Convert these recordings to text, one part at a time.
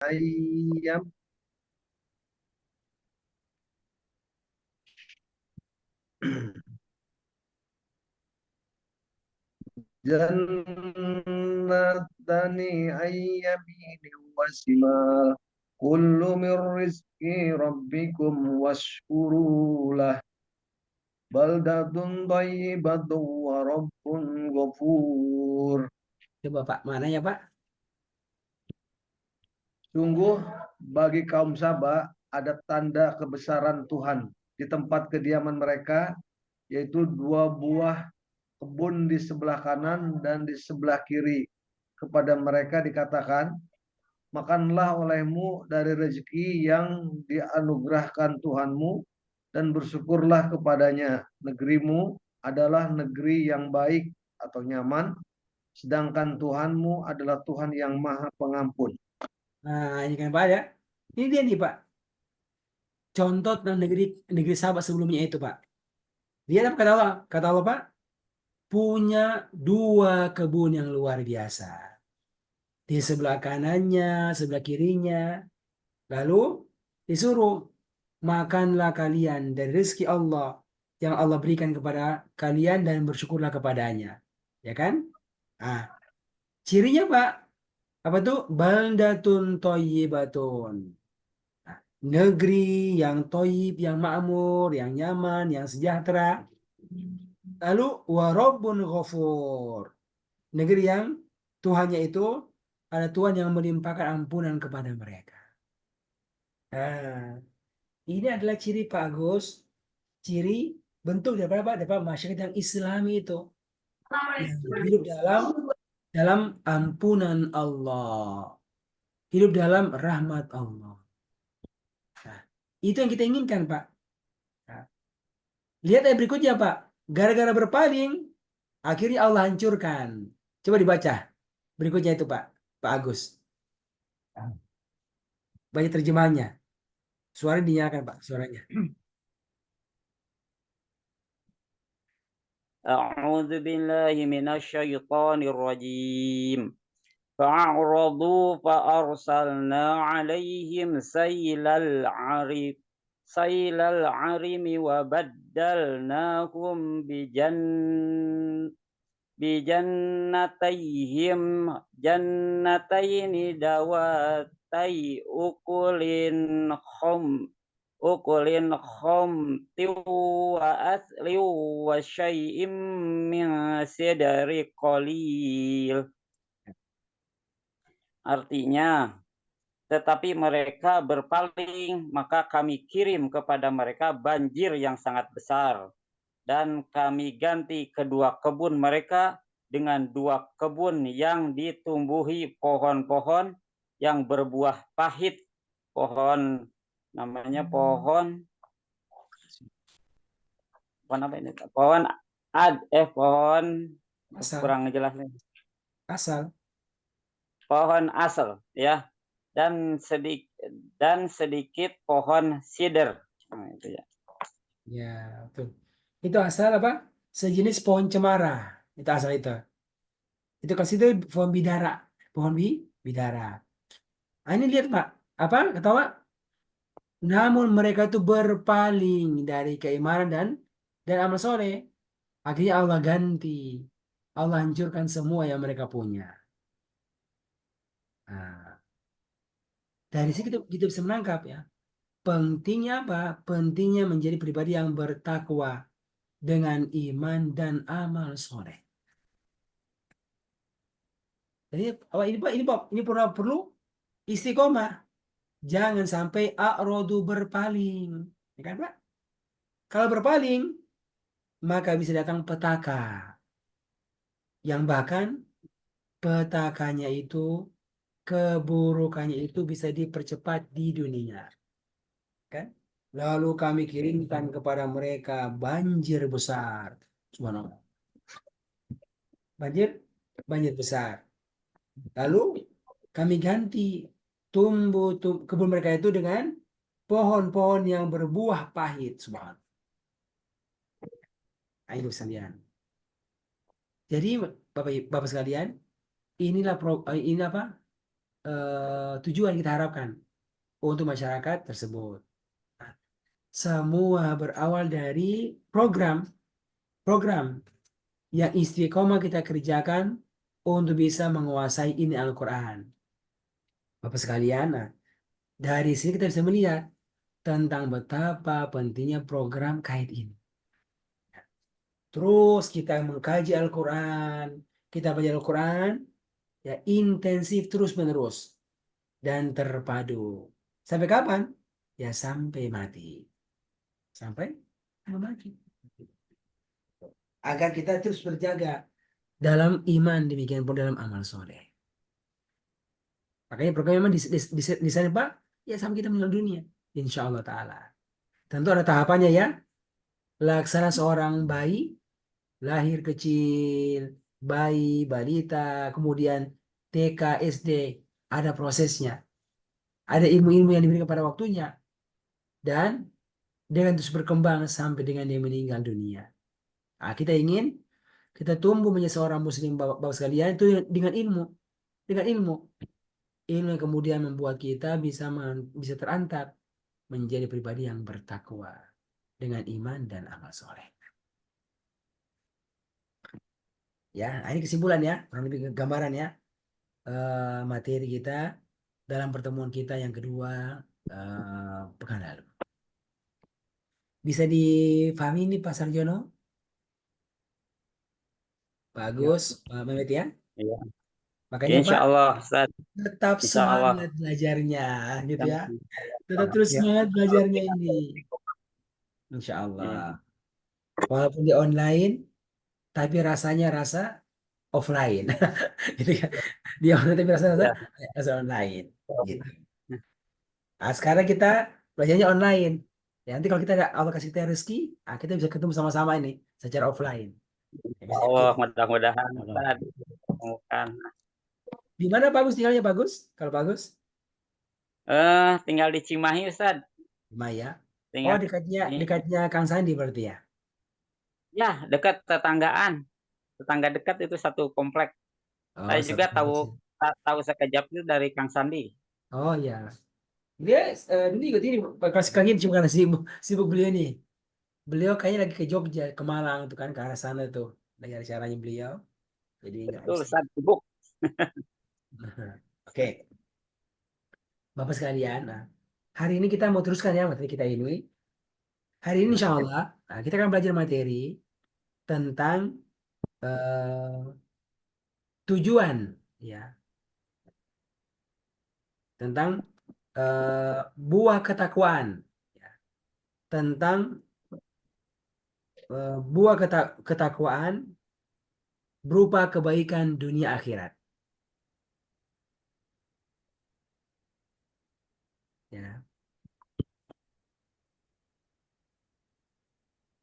ayam jannatani ayyamini wasimal kullu min rizki rabbikum washkurulah baldatun thayyibatun wa rabbun ghafur. Coba Pak, mananya Pak? Sungguh bagi kaum Saba ada tanda kebesaran Tuhan di tempat kediaman mereka, yaitu dua buah kebun di sebelah kanan dan di sebelah kiri. Kepada mereka dikatakan, makanlah olehmu dari rezeki yang dianugerahkan Tuhanmu dan bersyukurlah kepadanya. Negerimu adalah negeri yang baik atau nyaman, sedangkan Tuhanmu adalah Tuhan yang maha pengampun. Nah, ini kan Pak ya. Ini dia nih Pak. Contoh tentang negeri negeri sahabat sebelumnya itu Pak. Dia apa kata Allah? Kata Allah Pak, punya dua kebun yang luar biasa. Di sebelah kanannya, sebelah kirinya. Lalu disuruh, makanlah kalian dari rezeki Allah yang Allah berikan kepada kalian dan bersyukurlah kepadanya. Ya kan? Ah, cirinya Pak, apa tuh? Baldatun thayyibatun. Nah, negeri yang toyib, yang makmur, yang nyaman, yang sejahtera. Lalu warabbun ghafur. Negeri yang Tuhannya itu ada Tuhan yang melimpahkan ampunan kepada mereka. Nah, ini adalah ciri Pak Agus, ciri bentuk daripada apa? Daripada masyarakat yang Islami itu yang hidup dalam ampunan Allah, hidup dalam rahmat Allah. Nah, itu yang kita inginkan Pak. Nah, lihat ayat berikutnya Pak. Gara-gara berpaling, akhirnya Allah hancurkan. Coba dibaca berikutnya itu Pak, Pak Agus. Banyak terjemahannya. Suara dinyalakan Pak, suaranya. أعوذ بالله من الشيطان الرجيم فأعرضوا فأرسلنا عليهم سيل العرم وبدلناهم بجنتيهم جنتين ذواتي أكل خمط وأثل وشيء من سدر قليل. Artinya, tetapi mereka berpaling, maka kami kirim kepada mereka banjir yang sangat besar. Dan kami ganti kedua kebun mereka dengan dua kebun yang ditumbuhi pohon-pohon yang berbuah pahit. Pohon namanya pohon apa ini? Pohon Asal, kurang jelas nih. asal. Pohon asal ya. Dan sedikit pohon sider. Nah, itu ya. Ya, betul. Itu asal apa? Sejenis pohon cemara. Itu asal itu. Itu kasih itu pohon bidara. Pohon bidara. Nah, ini lihat Pak. Apa? Ketawa? Namun mereka itu berpaling dari keimanan dan amal soleh. Akhirnya Allah ganti. Allah hancurkan semua yang mereka punya. Nah, dari sini kita bisa menangkap ya. Pentingnya apa? Pentingnya menjadi pribadi yang bertakwa dengan iman dan amal soleh. Jadi apa ini Pak? Ini perlu istiqomah. Jangan sampai a'rodu berpaling. Ya kan Pak? Kalau berpaling, maka bisa datang petaka. Yang bahkan petakanya itu, keburukannya itu bisa dipercepat di dunia. Kan? Lalu kami kirimkan kepada mereka banjir besar. Subhanallah. Banjir besar. Lalu kami ganti kebun mereka itu dengan pohon-pohon yang berbuah pahit. Subhanallah. Ayo sekalian. Jadi Bapak sekalian, ini apa? tujuan kita harapkan untuk masyarakat tersebut. Semua berawal dari program yang istiqomah kita kerjakan untuk bisa menguasai ini Al-Quran. Bapak sekalian, nah, dari sini kita bisa melihat tentang betapa pentingnya program kait ini. Terus kita mengkaji Al-Quran, kita baca Al-Quran, ya intensif terus-menerus dan terpadu. Sampai kapan? Ya sampai mati. Sampai mati. Agar kita terus berjaga dalam iman, demikian pun dalam amal soleh. Makanya program memang di sana Pak, ya sampai kita meninggal dunia. Insya Allah Ta'ala. Tentu ada tahapannya ya. Laksana seorang bayi, lahir kecil, bayi, balita, kemudian TK, SD, ada prosesnya. Ada ilmu-ilmu yang diberikan pada waktunya. Dan dengan terus berkembang sampai dengan dia meninggal dunia. Nah, kita ingin kita tumbuh menjadi seorang muslim bapak sekalian itu dengan ilmu. Dengan ilmu. Ilmu yang kemudian membuat kita bisa terangkat menjadi pribadi yang bertakwa dengan iman dan amal soleh. Ya, ini kesimpulan ya, kurang lebih gambaran ya materi kita dalam pertemuan kita yang kedua pekan lalu. Bisa difahami ini Pak Sarjono? Bagus, Pak Mehmet ya. Iya. Makanya Insya Pak, Allah, Ustaz. tetap Insya Allah. semangat belajarnya, gitu ya. Tetap Ya. terus semangat belajarnya ini. Insya Allah. Walaupun di online, tapi rasanya rasa offline. Gitu kan. Di online tapi rasa online. Gitu. Nah, sekarang kita belajarnya online. Ya, nanti kalau kita ada Allah kasih kita rezeki, kita bisa ketemu sama-sama ini secara offline. Ya, bisa Allah, gitu. mudah-mudahan Ustaz ditemukan. Di mana Bagus tinggalnya Bagus? Kalau Bagus? Tinggal di Cimahi, Ustaz. Maya. Oh, Tinggal dekatnya Kang Sandi berarti ya? ya, dekat tetanggaan. Tetangga dekat itu satu komplek. Oh, Saya satu juga kompleks. tahu sekejap itu dari Kang Sandi. Oh ya. Dia dulu ikut ini pas kali ini cuma karena sibuk beliau nih. Beliau kayaknya lagi ke Jogja, ke Malang tuh kan ke arah sana tuh. Lagi ada caranya beliau. Jadi nggak Betul, bisa. Ustaz, sibuk. Oke, Bapak sekalian. Nah, hari ini kita mau teruskan ya materi kita ini. Hari ini insya Allah kita akan belajar materi tentang eh, tujuan ya, tentang buah ketakwaan, ya. Tentang buah ketakwaan berupa kebaikan dunia akhirat. Ya.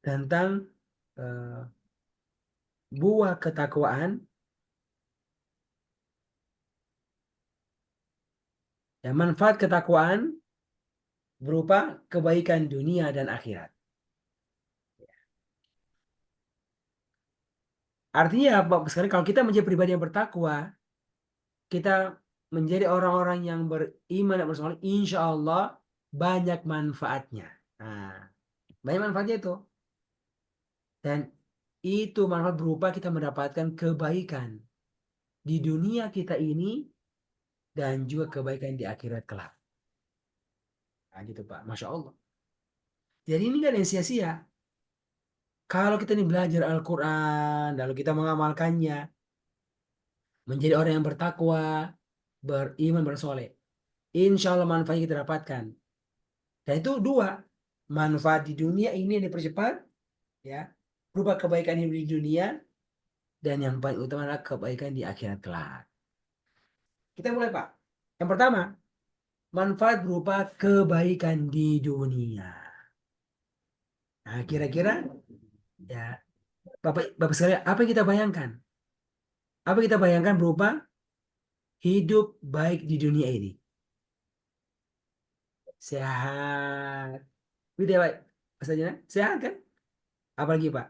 Tentang buah ketakwaan ya, manfaat ketakwaan berupa kebaikan dunia dan akhirat. Artinya apa? Sekarang kalau kita menjadi pribadi yang bertakwa, kita menjadi orang-orang yang beriman dan bersoleh, insya Allah banyak manfaatnya. Nah, banyak manfaatnya itu. Dan itu manfaat berupa kita mendapatkan kebaikan di dunia kita ini dan juga kebaikan di akhirat kelak. Nah, gitu Pak. Masya Allah. Jadi ini kan yang sia-sia. Kalau kita ini belajar Al-Quran, lalu kita mengamalkannya, menjadi orang yang bertakwa, beriman, bersoleh. Insya Allah manfaatnya kita dapatkan. Dan itu dua. Manfaat di dunia ini yang dipercepat, ya, berupa kebaikan hidup di dunia, dan yang paling utama adalah kebaikan di akhirat kelak. Kita mulai Pak. Yang pertama, manfaat berupa kebaikan di dunia. Nah, kira-kira ya Bapak sekalian, apa yang kita bayangkan? Apa yang kita bayangkan berupa hidup baik di dunia ini? Sehat. Gitu ya Pak? Maksudnya sehat kan? Apalagi Pak?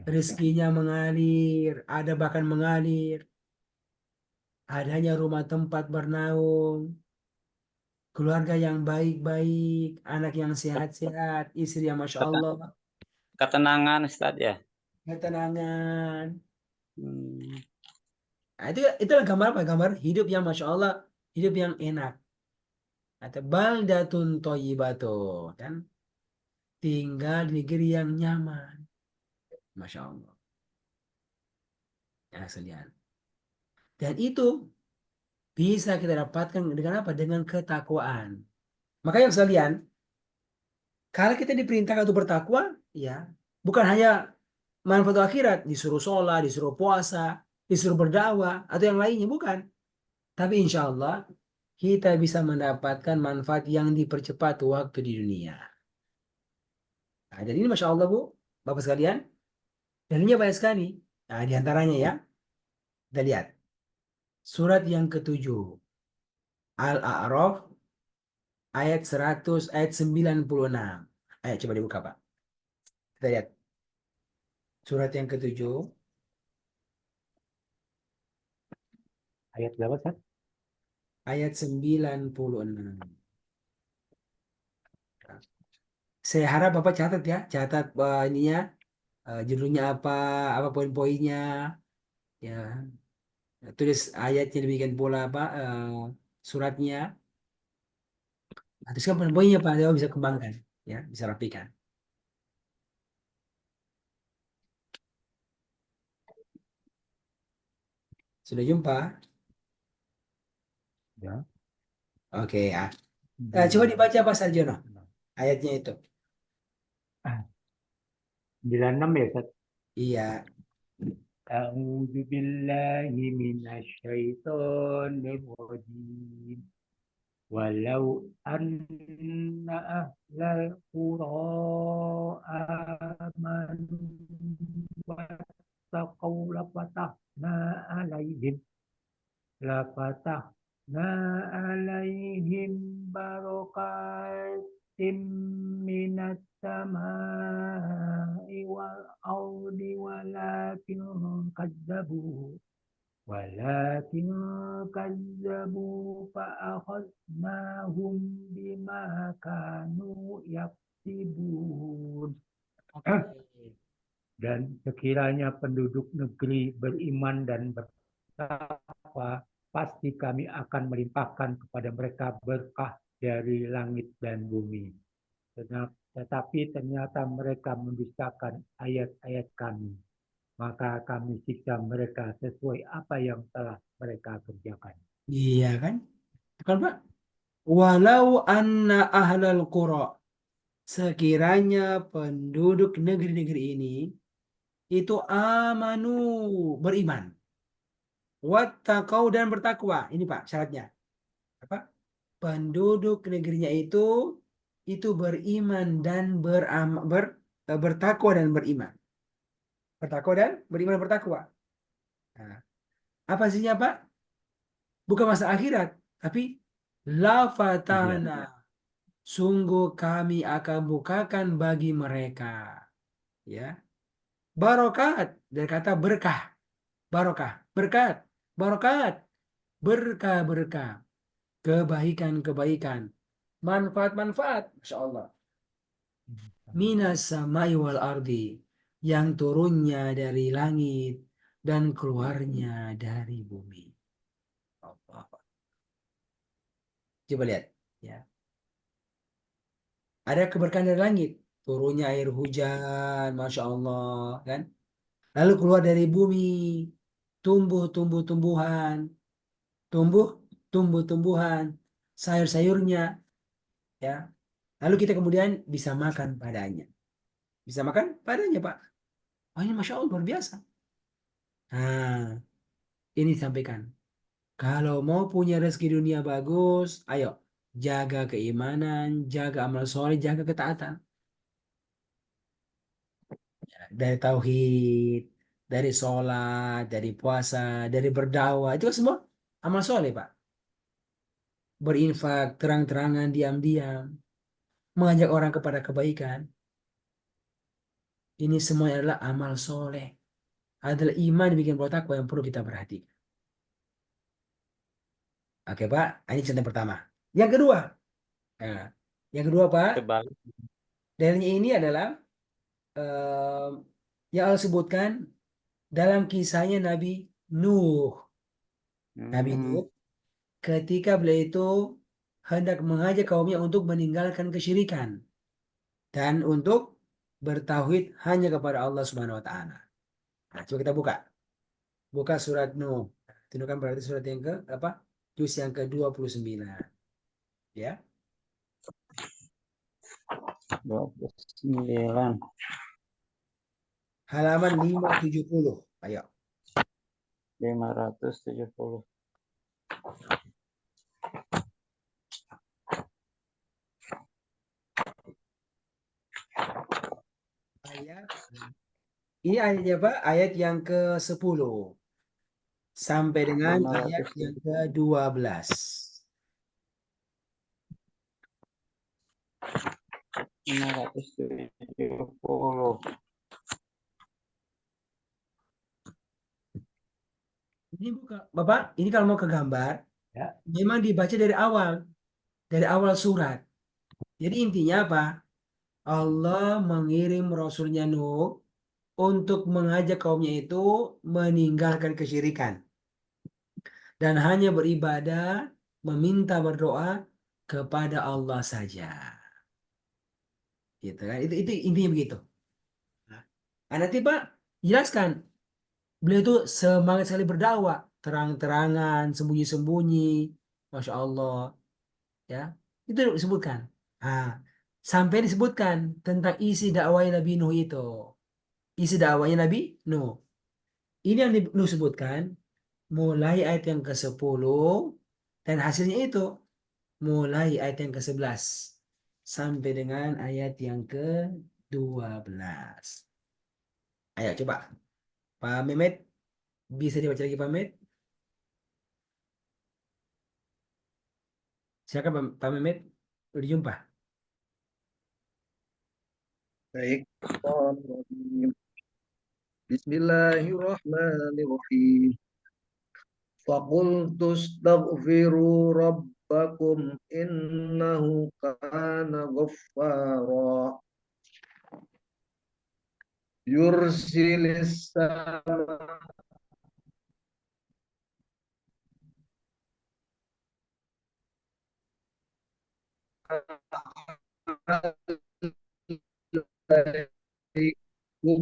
Rezekinya mengalir, ada bahkan mengalir. adanya rumah tempat bernaung, keluarga yang baik-baik, anak yang sehat-sehat, istri yang Masya Allah, Ketenangan Ustaz ya. ketenangan. Hmm. Nah, itulah gambar apa? Gambar hidup yang Masya Allah, hidup yang enak. Atau baldatun thayyibatun, kan? Tinggal di negeri yang nyaman. Masya Allah. Ya, sekalian. Dan itu bisa kita dapatkan dengan apa? Dengan ketakwaan. Makanya sekalian, kalau kita diperintahkan untuk bertakwa, ya, bukan hanya manfaat akhirat, disuruh sholat, disuruh puasa, disuruh berdakwah, atau yang lainnya, bukan. Tapi insya Allah kita bisa mendapatkan manfaat yang dipercepat waktu di dunia. Nah, jadi ini Masya Allah Bu, Bapak sekalian, dalilnya banyak sekali. Nah, di antaranya ya, kita lihat. Surat yang ketujuh, Al-A'raf, ayat 100, ayat 96. Ayo coba dibuka Pak. Kita lihat. Surat yang ketujuh, Ayat berapa, Ustaz? ayat 96. Saya harap Bapak catat ya, catat ininya, judulnya apa poin-poinnya, ya. Tulis ayatnya demikian pula apa suratnya. Nah, teruskan poin-poinnya Pak, Dewa bisa kembangkan, ya, bisa rapikan. Sudah jumpa? Ya. Oke ya. Coba dibaca Pak Sarjono, ayatnya itu. 96 ya, Ustaz? Iya. A'udzu billahi minasyaitonir rajim. Walau anna ahlal qura amanu wattaqaw lafatahna alaihim barakatim minas samai wal ardi walakin kazzabu fa'akhadnahum bima kanu yaksibun. Dan sekiranya penduduk negeri beriman dan bertakwa, pasti kami akan melimpahkan kepada mereka berkah dari langit dan bumi. Tetapi ternyata mereka mendustakan ayat-ayat kami. Maka kami siksa mereka sesuai apa yang telah mereka kerjakan. Iya kan? Kan Pak? Walau anna ahlal qura, sekiranya penduduk negeri-negeri ini itu amanu, beriman, wattaqau, dan bertakwa. Ini Pak syaratnya. Apa? Penduduk negerinya itu beriman dan bertakwa dan beriman. Bertakwa dan beriman dan bertakwa. Nah, apa sihnya Pak? Bukan masalah akhirat, tapi lafatana, sungguh kami akan bukakan bagi mereka, ya, barokat, dari kata berkah, barokah, berkat, barokat, berkah-berkah, kebaikan-kebaikan, manfaat-manfaat, Masya Allah, minas samai wal ardi, yang turunnya dari langit dan keluarnya dari bumi. Allah. Coba lihat, ya. Ada keberkahan dari langit, turunnya air hujan, Masya Allah, kan? Lalu keluar dari bumi, tumbuh-tumbuhan, tumbuh-tumbuhan, sayur-sayurnya, ya. Lalu kita kemudian bisa makan padanya. Bisa makan padanya, Pak. Oh, ini Masya Allah, luar biasa. Nah, ini disampaikan. Kalau mau punya rezeki dunia bagus, ayo, jaga keimanan, jaga amal soleh, jaga ketaatan. Dari tauhid, dari sholat, dari puasa, dari berdakwah, itu semua amal soleh Pak. Berinfak, terang-terangan, diam-diam, mengajak orang kepada kebaikan. Ini semua adalah amal soleh. Adalah iman yang bikin takwa yang perlu kita perhatikan. Oke Pak, ini contoh pertama. Yang kedua, nah, yang kedua Pak, Sebalik. dalilnya ini adalah eh, yang Allah sebutkan dalam kisahnya Nabi Nuh. Nabi Hmm. Nuh ketika beliau itu hendak mengajak kaumnya untuk meninggalkan kesyirikan dan untuk bertauhid hanya kepada Allah Subhanahu wa taala. Nah, coba kita buka. Buka surat Nuh. Itu kan berarti surat yang ke apa? Juz yang ke-29. Ya. 29. Halaman 570. Ayo. 570. Ayat. Ini ayatnya Pak, ayat yang ke-10 sampai dengan ayat yang 570. ke-12. 570. Ini buka, Bapak, ini kalau mau ke gambar, Ya. memang dibaca dari awal surat. Jadi intinya apa? Allah mengirim Rasulnya Nuh untuk mengajak kaumnya itu meninggalkan kesyirikan dan hanya beribadah, meminta berdoa kepada Allah saja. Gitu kan? Itu intinya begitu. Nah, nanti Pak jelaskan, beliau itu semangat sekali berdakwah, terang-terangan, sembunyi-sembunyi, Masya Allah, ya itu disebutkan. Nah, sampai disebutkan tentang isi dakwah Nabi Nuh itu, isi dakwahnya Nabi Nuh. Ini yang Nuh sebutkan mulai ayat yang ke-10 dan hasilnya itu mulai ayat yang ke-11 sampai dengan ayat yang ke-12. Ayo coba Pak Mehmet, bisa dibaca lagi Pak Mehmet? Silakan Pak Mehmet, udah jumpa. Baik. Bismillahirrahmanirrahim. فقلت استغفروا ربكم إنه كان غفارا يرسل السماء عليكم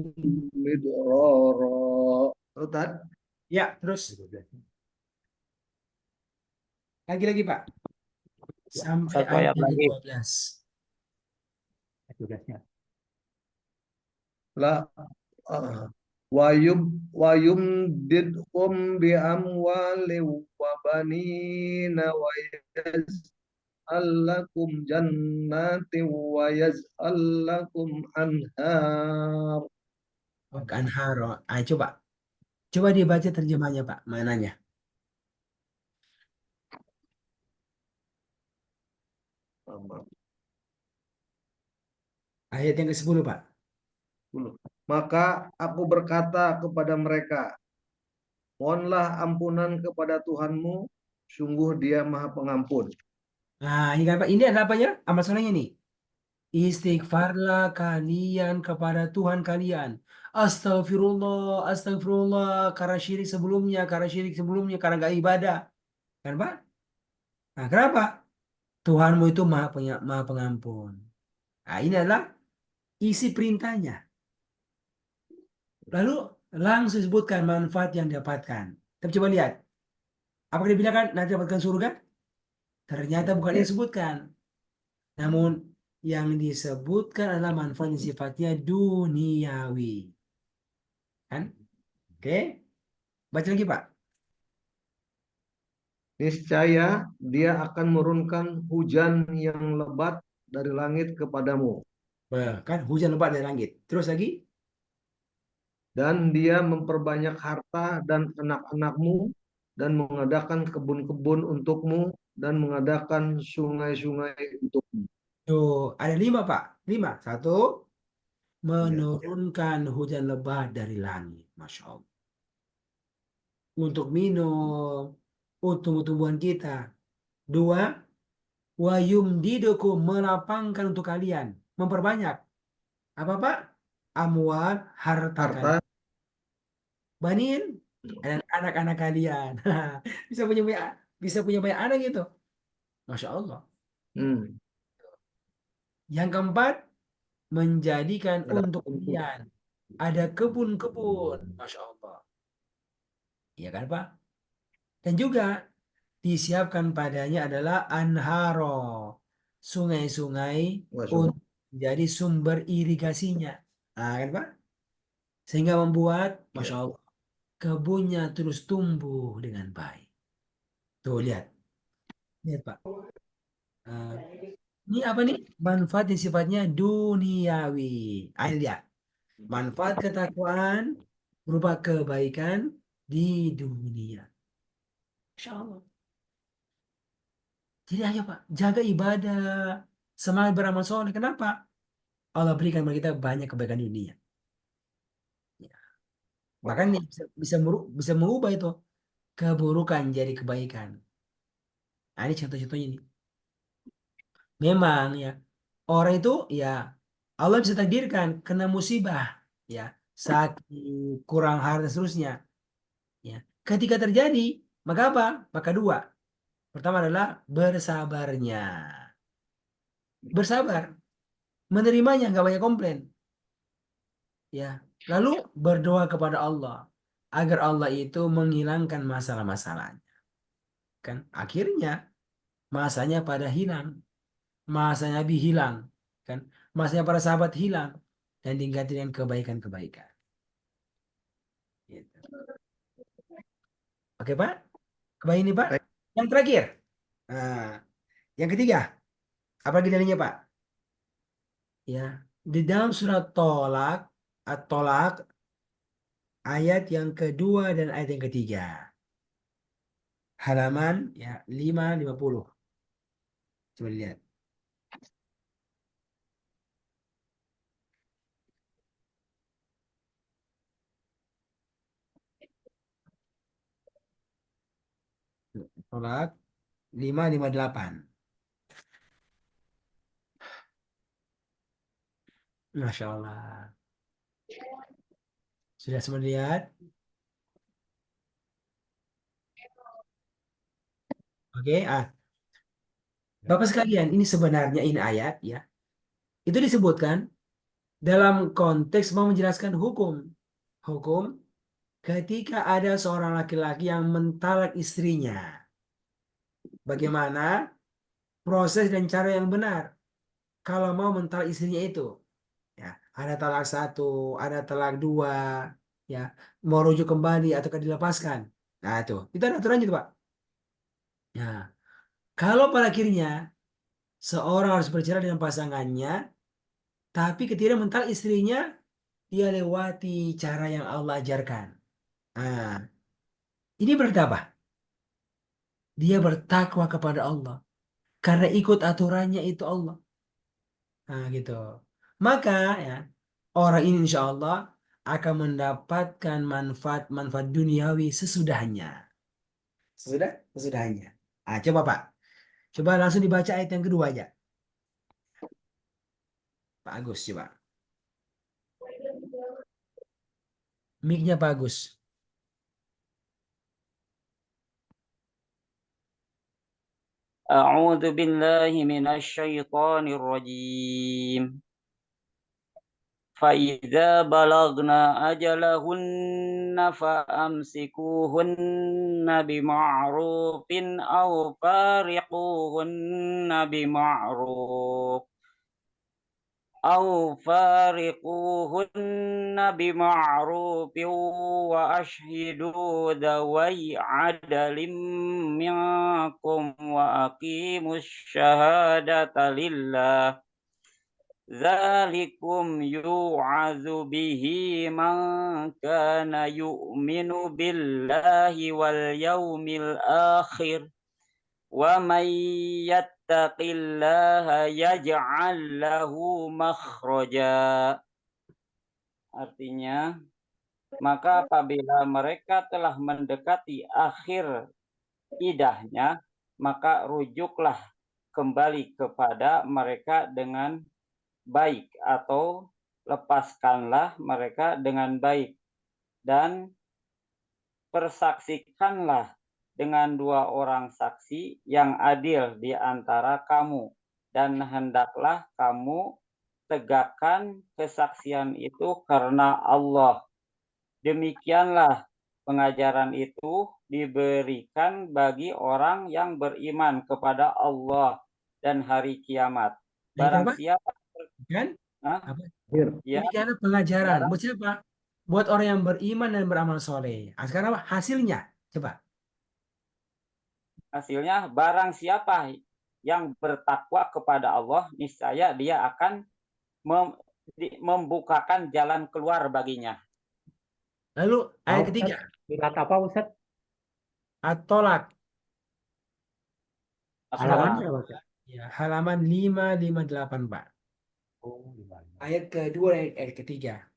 مدرارا. Ustaz, Ya, terus lagi Pak sampai Satu ayat ayat yang lagi. ke-12. 12-nya. la wayum didhum bi amwali wa banina wa yaj'alakum jannati wa yaj'alakum anhar. Anharo. Coba dibaca terjemahnya Pak, mananya? Ayat yang ke-10 Pak. Maka aku berkata kepada mereka, mohonlah ampunan kepada Tuhanmu, sungguh Dia Maha Pengampun. Nah, ini kan Pak, ini ada apa ya? Amal solehnya nih. Istighfarlah kalian kepada Tuhan kalian. Astagfirullah, astagfirullah, karena syirik sebelumnya, karena gak ibadah. Kan Pak? Nah, kenapa? Tuhanmu itu maha pengampun. Nah, ini adalah isi perintahnya. Lalu langsung sebutkan manfaat yang didapatkan. Tapi coba lihat. Apakah dibilangkan nanti dapatkan surga? Ternyata bukan yang disebutkan. Namun yang disebutkan adalah manfaat yang sifatnya duniawi. Kan? Oke. Baca lagi Pak. Niscaya Dia akan menurunkan hujan yang lebat dari langit kepadamu. Kan hujan lebat dari langit. Terus lagi. Dan Dia memperbanyak harta dan anak-anakmu dan mengadakan kebun-kebun untukmu dan mengadakan sungai-sungai untukmu. Tuh, ada 5 Pak. 5. Satu, Ya. menurunkan hujan lebat dari langit. Masya Allah. Untuk minum, untuk tumbuhan kita. Dua, wa yumdidukum, melapangkan untuk kalian, memperbanyak. Apa Pak? Amwal, harta kalian. Harta. Banin, dan anak-anak kalian. bisa punya banyak anak gitu. Masya Allah. Hmm. Yang keempat, menjadikan Ada untuk kalian ada kebun-kebun. Masya Allah. Iya kan Pak? Dan juga disiapkan padanya adalah anharo, sungai-sungai Masya Allah. untuk menjadi sumber irigasinya. Nah, kan Pak? Sehingga membuat, Masya Ya. Allah, kebunnya terus tumbuh dengan baik. Tuh, lihat. Lihat Pak. Nah, ini apa nih? Manfaat yang sifatnya duniawi. Ayo lihat. Manfaat ketakwaan berupa kebaikan di dunia. Masya Allah. Jadi ayo Pak, jaga ibadah, semangat beramal soleh. Kenapa? Allah berikan kepada kita banyak kebaikan dunia. Ya. Bahkan bisa mengubah itu keburukan jadi kebaikan. Nah, ini contoh-contohnya nih. Memang ya, orang itu ya Allah bisa takdirkan kena musibah, ya, sakit, kurang harta dan seterusnya. Ya. Ketika terjadi, maka apa? Maka dua. Pertama adalah bersabarnya. Bersabar, menerimanya, nggak banyak komplain. Ya, lalu berdoa kepada Allah agar Allah itu menghilangkan masalah-masalahnya. Kan akhirnya masanya pada hilang, masa Nabi hilang, kan masanya para sahabat hilang dan diganti dengan kebaikan-kebaikan. Gitu. Oke Pak, kebaikan ini Pak. Baik. Yang terakhir, nah, yang ketiga, apa lagi dalilnya Pak? Ya, di dalam surat Tolak, At-Tolak, ayat yang kedua dan ayat yang ketiga. Halaman ya 550. Coba lihat. Tolak 558. Masya Allah. Sudah semua lihat? Oke. Bapak sekalian, ini sebenarnya ini ayat ya. Itu disebutkan dalam konteks mau menjelaskan hukum. Hukum ketika ada seorang laki-laki yang mentalak istrinya. Bagaimana proses dan cara yang benar kalau mau mentalak istrinya itu. Ya, ada talak satu, ada talak dua, ya, mau rujuk kembali ataukah dilepaskan. Nah, itu ada aturannya itu, Pak. Nah, kalau pada akhirnya seorang harus bercerai dengan pasangannya, tapi ketika mental istrinya, dia lewati cara yang Allah ajarkan. Nah, ini berarti apa? Dia bertakwa kepada Allah. Karena ikut aturannya itu Allah. Nah, gitu. Maka, ya, orang ini insya Allah akan mendapatkan manfaat-manfaat duniawi sesudahnya. Sesudahnya. Coba Pak. Coba langsung dibaca ayat yang kedua aja. Pak Agus, coba. Mic-nya Pak Agus. A'udzu billahi minasyaitonir rajim. فإذا بلغنا أجلهن فأمسكوهن بمعروف أو فارقوهن بمعروف وأشهدوا ذوي عدل منكم وأقيموا الشهادة لله ذلكم يوعظ به من كان يؤمن بالله واليوم الآخر ومن يتق الله يجعل له مخرجا. Artinya, maka apabila mereka telah mendekati akhir idahnya, maka rujuklah kembali kepada mereka dengan baik, atau lepaskanlah mereka dengan baik, dan persaksikanlah dengan 2 orang saksi yang adil di antara kamu, dan hendaklah kamu tegakkan kesaksian itu karena Allah. Demikianlah pengajaran itu diberikan bagi orang yang beriman kepada Allah dan hari kiamat. Barang Apa? siapa Kan? Hah? Apa? Ya, Ini karena pengajaran. barang Buat siapa? Buat orang yang beriman dan beramal soleh. Nah, sekarang apa? Hasilnya. Coba. hasilnya barang siapa yang bertakwa kepada Allah, niscaya dia akan membukakan jalan keluar baginya. Lalu ayat ketiga. Surat apa Ustaz? At-Tolak. Halaman Halaman berapa Ustaz? Ya, halaman 558, Pak. Oh, gimana? Ayat kedua dan ayat ketiga.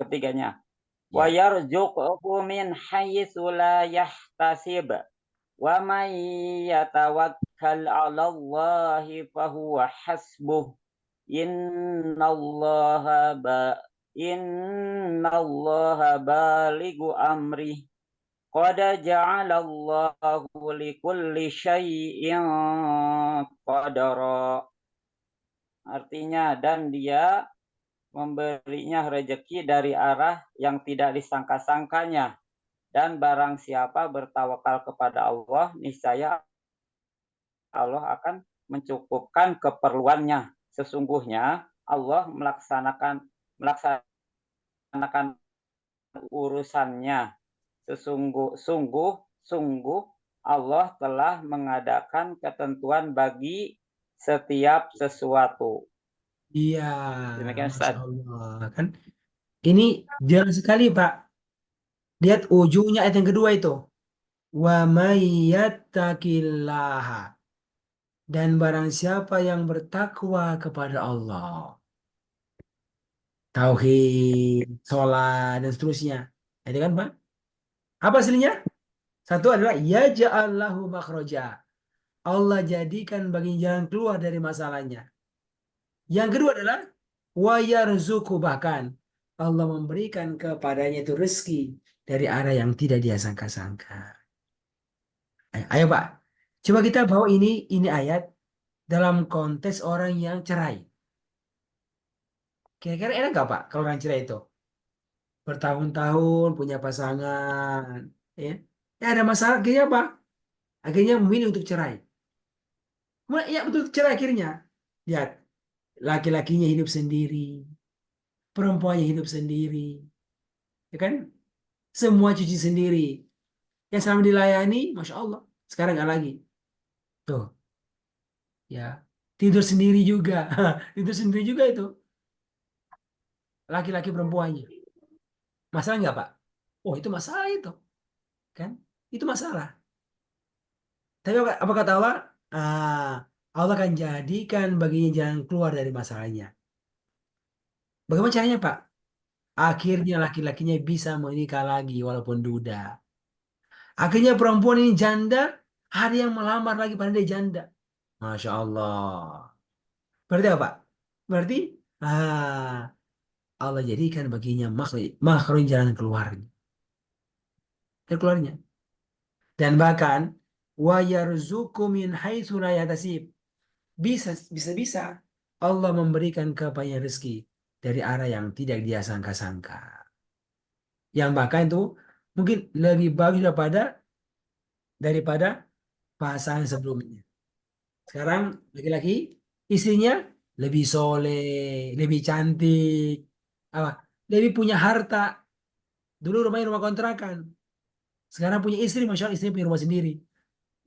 Ketiganya. Ya. Wa yarzuqhu min haitsu la yahtasib. Wa may yatawakkal 'ala Allahi fahuwa hasbuh. Innallaha balighu amrih. Qad ja'alallahu likulli syai'in qadara. Artinya, dan dia memberinya rezeki dari arah yang tidak disangka-sangkanya. Dan barang siapa bertawakal kepada Allah, niscaya Allah akan mencukupkan keperluannya. Sesungguhnya Allah melaksanakan urusannya. Sungguh Allah telah mengadakan ketentuan bagi setiap sesuatu. Iya, Demikian, Masya Ustaz. Allah. Kan? Ini jelas sekali, Pak. Lihat ujungnya ayat yang kedua itu. Wa may yattaqillaha. Dan barang siapa yang bertakwa kepada Allah. Tauhid, sholat, dan seterusnya. Itu kan, Pak? Apa hasilnya? Satu adalah yaj'allahu makhraja. Allah jadikan bagi jalan keluar dari masalahnya. Yang kedua adalah wa yarzuqhu, bahkan Allah memberikan kepadanya itu rezeki dari arah yang tidak dia sangka-sangka. Ayo Pak, coba kita bawa ini ayat dalam konteks orang yang cerai. Kira-kira enak gak Pak kalau orang cerai itu? Bertahun-tahun punya pasangan, ya. Ya ada masalah, akhirnya apa? Akhirnya memilih untuk cerai. Ya betul, cerai akhirnya. Lihat, laki-lakinya hidup sendiri, perempuannya hidup sendiri, ya kan? Semua cuci sendiri. Yang selama dilayani, Masya Allah. Sekarang nggak lagi. Tuh, ya. Tidur sendiri juga. Tidur sendiri juga itu. Laki-laki perempuannya. Masalah nggak, Pak? Oh, itu masalah itu. Kan? Itu masalah. Tapi apa kata Allah? Allah akan jadikan baginya jalan keluar dari masalahnya. Bagaimana caranya, Pak? Akhirnya laki-lakinya bisa menikah lagi walaupun duda. Akhirnya perempuan ini janda, ada yang melamar lagi pada dia janda. Masya Allah. Berarti apa, Pak? Berarti Allah jadikan baginya makhluk jalan keluarnya. Jalan keluarnya. Dan bahkan wa yarzuqu min haitsu la yahtasib. Bisa Allah memberikan kepadanya rezeki dari arah yang tidak dia sangka-sangka. Yang bahkan itu mungkin lebih bagus daripada pasangan sebelumnya. Sekarang laki-laki istrinya lebih soleh, lebih cantik, apa? Lebih punya harta. Dulu rumahnya rumah kontrakan. Sekarang punya istri, Masya Allah, istri punya rumah sendiri.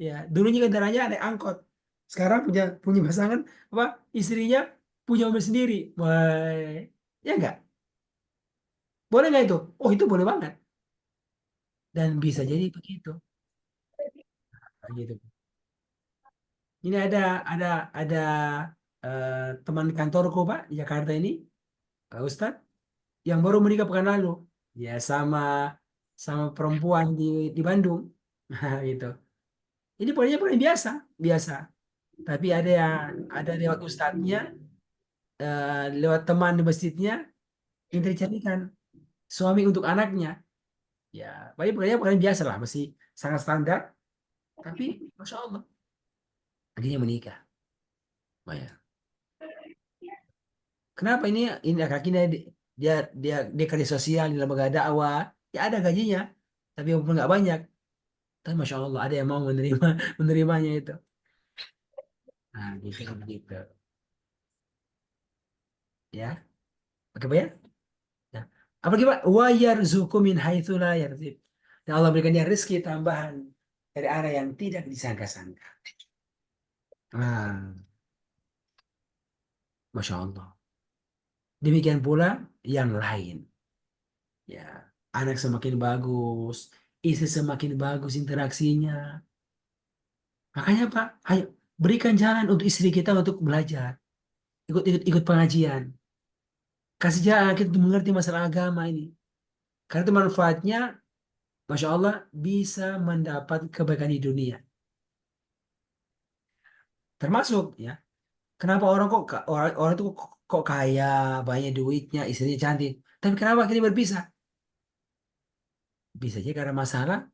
Ya, dulunya kendaraannya ada angkot. Sekarang punya pasangan, apa? Istrinya punya mobil sendiri. Wah, ya enggak? Boleh nggak itu? Oh, itu boleh banget. Dan bisa jadi begitu. Nah, gitu. Ini ada teman kantorku Pak di Jakarta ini, Pak Ustadz, yang baru menikah pekan lalu. Ya sama sama perempuan di Bandung. Nah, gitu. Ini pokoknya biasa, biasa. Tapi ada lewat ustadznya, lewat teman di masjidnya, minta dicarikan suami untuk anaknya. Ya, pokoknya biasa lah, masih sangat standar. Tapi masya Allah, akhirnya menikah. Oh, ya. Kenapa ini kakinya dia dia kerja sosial di lembaga dakwah, ya ada gajinya, tapi walaupun nggak banyak. Tapi masya Allah ada yang mau menerimanya itu. Nah, gitu begitu. Ya, oke Pak ya. Nah, apalagi Pak? Wa yarzuqu min haitsu la yarzib. Dan Allah berikan dia rezeki tambahan dari arah yang tidak disangka-sangka. Nah, masya Allah. Demikian pula yang lain. Ya, anak semakin bagus, istri semakin bagus interaksinya. Makanya Pak, ayo berikan jalan untuk istri kita untuk belajar, ikut pengajian. Kasih jalan kita untuk mengerti masalah agama ini. Karena itu manfaatnya, masya Allah, bisa mendapat kebaikan di dunia. Termasuk ya, kenapa orang itu kok kaya, banyak duitnya, istrinya cantik. Tapi kenapa akhirnya berpisah? Bisa aja karena masalah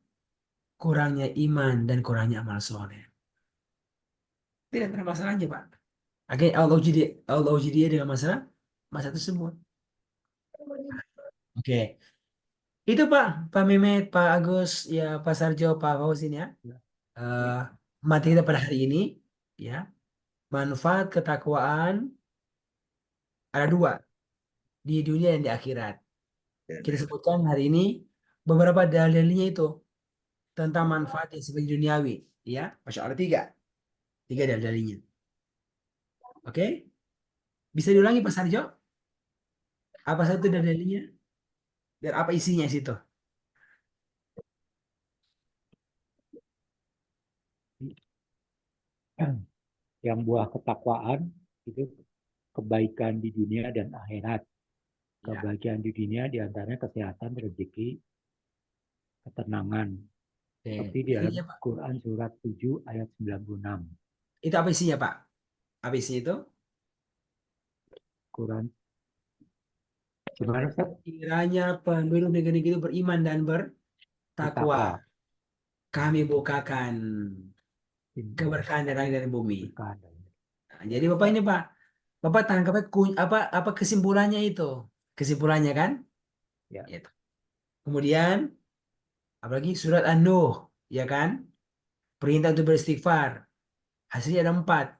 kurangnya iman dan kurangnya amal soleh. Tidak ada masalahnya Pak. Akhirnya Allah uji dia dengan masalah tersebut. Oke, itu Pak Mehmet, Pak Agus, ya Pak Sarjo, Pak Fauzin ya. Eh, Materi kita pada hari ini, ya manfaat ketakwaan ada dua di dunia dan di akhirat. Kita sebutkan hari ini beberapa dalilnya itu tentang manfaat yang sebagai duniawi, ya, masya Allah tiga dalilnya. Oke, bisa diulangi Pak Sarjo? Apa satu dalilnya dan apa isinya situ? Yang buah ketakwaan itu kebaikan di dunia dan akhirat. Ya. Kebahagiaan di dunia diantaranya kesehatan, rezeki, ketenangan. Oke. Seperti di dalam Isinya, Pak. Quran surat 7 ayat 96. Itu apa isinya Pak? Apa isinya itu? Quran gimana Ustaz? Kiranya penduduk negeri itu beriman dan bertakwa. Bertakwa. Kami bukakan keberkahan dari langit dan bumi. Berkah. Nah, jadi Bapak ini Pak, Bapak tangkapnya apa kesimpulannya itu? Kesimpulannya kan? Ya. Itu. Kemudian apalagi surat An-Nuh, ya kan? Perintah untuk beristighfar. Hasilnya ada 4.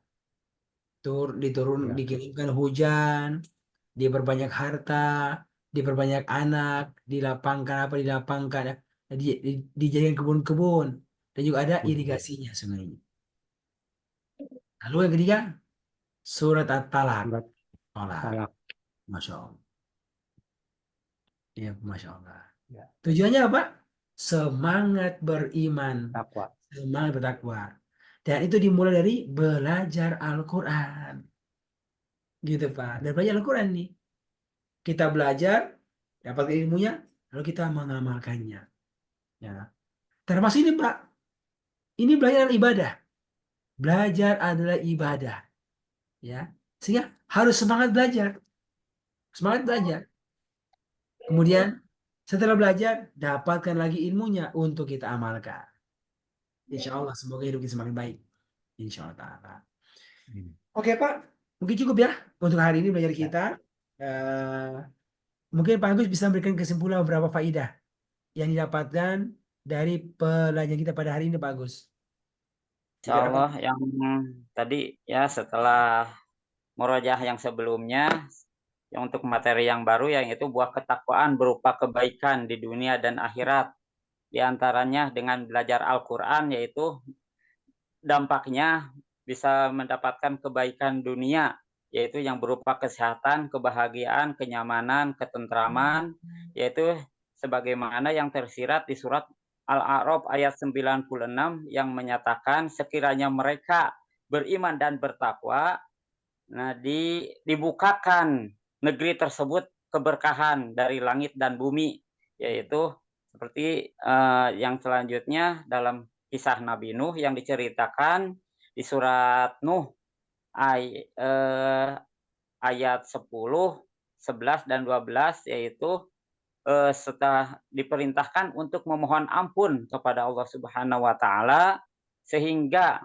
Ya. Dikirimkan hujan, diperbanyak harta, diperbanyak anak, dilapangkan ya, dijadikan kebun-kebun, dan juga ada irigasinya sungainya. Lalu yang ketiga, surat At-Talaq. Surat Talak. Masya Allah. Ya, Masya Allah. Ya. Tujuannya apa? Semangat beriman, Takwa. semangat bertakwa. Dan itu dimulai dari belajar Al-Quran. Gitu Pak. Dan belajar Al-Quran nih. Kita belajar, dapat ilmunya, lalu kita mengamalkannya. Ya. Termasuk ini Pak. Ini belajar ibadah. Belajar adalah ibadah. Ya. Sehingga harus semangat belajar. Semangat belajar. Kemudian setelah belajar, dapatkan lagi ilmunya untuk kita amalkan. Insya Allah, semoga hidup kita semakin baik. Insya Allah Ta'ala. Oke Pak, mungkin cukup ya untuk hari ini belajar kita. Mungkin Pak Agus bisa memberikan kesimpulan beberapa faidah yang didapatkan dari pelajaran kita pada hari ini Pak Agus. Insya Allah yang tadi ya setelah murojaah yang sebelumnya, yang untuk materi yang baru yaitu buah ketakwaan berupa kebaikan di dunia dan akhirat. Di antaranya dengan belajar Al-Quran yaitu dampaknya bisa mendapatkan kebaikan dunia, yaitu yang berupa kesehatan, kebahagiaan, kenyamanan, ketentraman, yaitu sebagaimana yang tersirat di surat Al-A'raf ayat 96 yang menyatakan sekiranya mereka beriman dan bertakwa, nah dibukakan negeri tersebut keberkahan dari langit dan bumi, yaitu seperti yang selanjutnya dalam kisah Nabi Nuh yang diceritakan di surat Nuh ayat 10, 11 dan 12, yaitu setelah diperintahkan untuk memohon ampun kepada Allah Subhanahu wa taala sehingga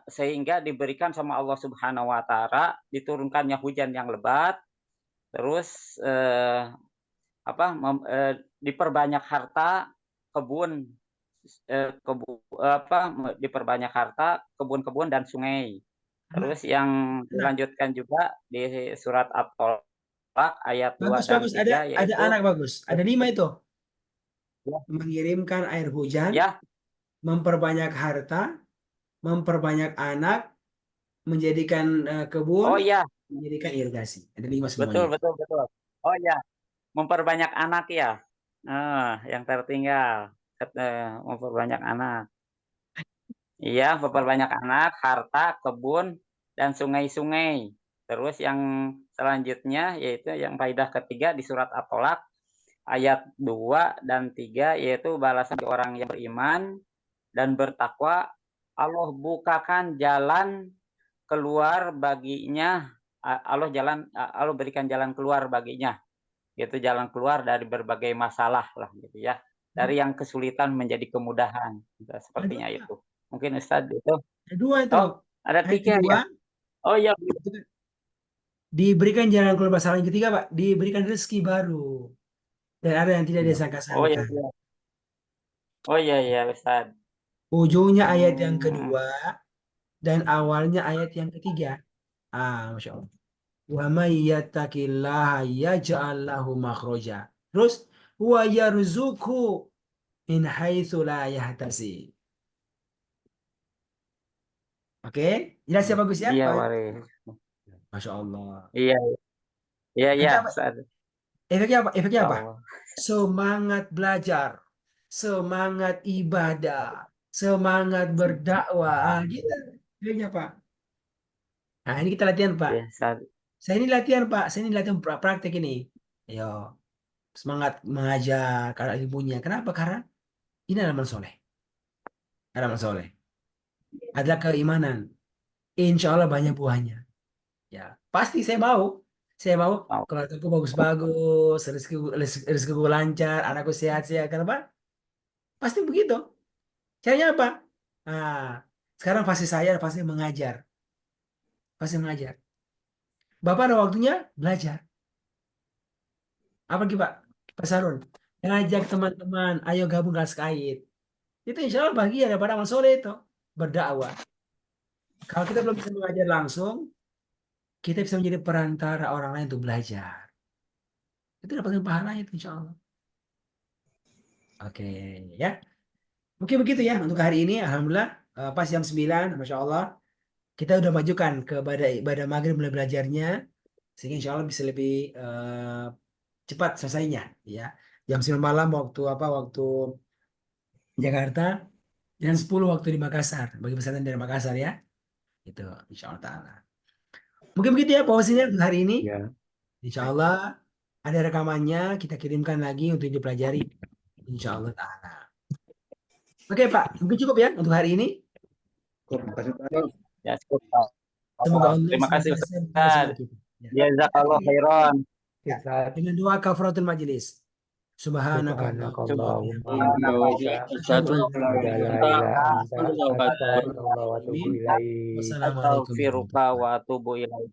sehingga diberikan sama Allah Subhanahu wa taala diturunkannya hujan yang lebat, terus diperbanyak harta kebun, diperbanyak harta kebun-kebun dan sungai. Terus yang dilanjutkan juga di surat At-Tolak ayat 2 dan 3, ada yaitu anak bagus. Ada 5 itu. Ya. Mengirimkan air hujan, ya memperbanyak harta, memperbanyak anak, menjadikan kebun, oh ya menjadikan irigasi. Ada 5 betul semuanya. oh ya memperbanyak anak ya. Yang tertinggal memperbanyak anak. Iya, memperbanyak anak, harta, kebun, dan sungai-sungai. Terus yang selanjutnya yaitu yang faedah ketiga di surat At-Tolak ayat 2 dan 3, yaitu balasan orang yang beriman dan bertakwa. Allah bukakan jalan keluar baginya. Allah berikan jalan keluar baginya. Yaitu jalan keluar dari berbagai masalah lah gitu ya. Dari yang kesulitan menjadi kemudahan. Sepertinya itu. Mungkin Ustadz itu. Ada 2 itu. Oh, ada 3 ya. Oh iya. Diberikan jalan keluar masalah. Yang ketiga, Pak, diberikan rezeki baru. Dan ada yang tidak disangka-sangka. Oh iya Ustadz. Ujungnya ayat yang kedua dan awalnya ayat yang ketiga. Masya Allah. Wa may yattaqillaha yaj'al lahu makhraja. Terus wa yarzuqhu min haitsu la yahtasib. Oke, jelas ya bagus ya? Iya, Pak? Waris. Masya Allah. Iya. Efeknya apa? Efeknya apa? Allah. Semangat belajar, semangat ibadah, semangat berdakwah. Gitu. Efeknya Pak. Nah ini kita latihan Pak. Ya, Saya ini latihan Pak. Saya ini latihan praktek ini. Ayo. Semangat mengajar karena ilmunya. Kenapa? Karena ini amal soleh. Amal soleh. Ada keimanan. Insya Allah banyak buahnya. Ya, pasti saya mau. Saya mau kalau aku bagus-bagus, rezekiku lancar, anakku sehat-sehat. Kenapa? Pasti begitu. Caranya apa? Nah, sekarang fase saya fase mengajar. Fase mengajar. Bapak ada waktunya belajar. Apa lagi Pak? Pak Sarun. Ngajak teman-teman, ayo gabung kelas kait. Itu insya Allah bagian daripada amal soleh itu. Berdakwah. Kalau kita belum bisa mengajar langsung, kita bisa menjadi perantara orang lain untuk belajar. Itu dapatkan pahalanya itu insya Allah. Oke, ya. Mungkin begitu ya untuk hari ini. Alhamdulillah pas jam 9, Masya Allah. Kita udah majukan ke ibadah maghrib mulai belajarnya. Sehingga insya Allah bisa lebih cepat selesainya. Ya. Jam 9 malam waktu Jakarta. Jam 10 waktu di Makassar. Bagi pesantren dari Makassar ya. Itu insya Allah ta'ala. Mungkin begitu ya posisinya untuk hari ini. Ya. Insya Allah ada rekamannya kita kirimkan lagi untuk dipelajari. Insya Allah ta'ala. Oke Pak, mungkin cukup ya untuk hari ini. Terima kasih Pak. Ya, cukup, Pak. Semoga Allah Terima kasih Ustaz. Jazakallahu khairan. Dengan doa kafaratul majelis. Subhanakallahumma Astaghfiruka wa atubu ilaik.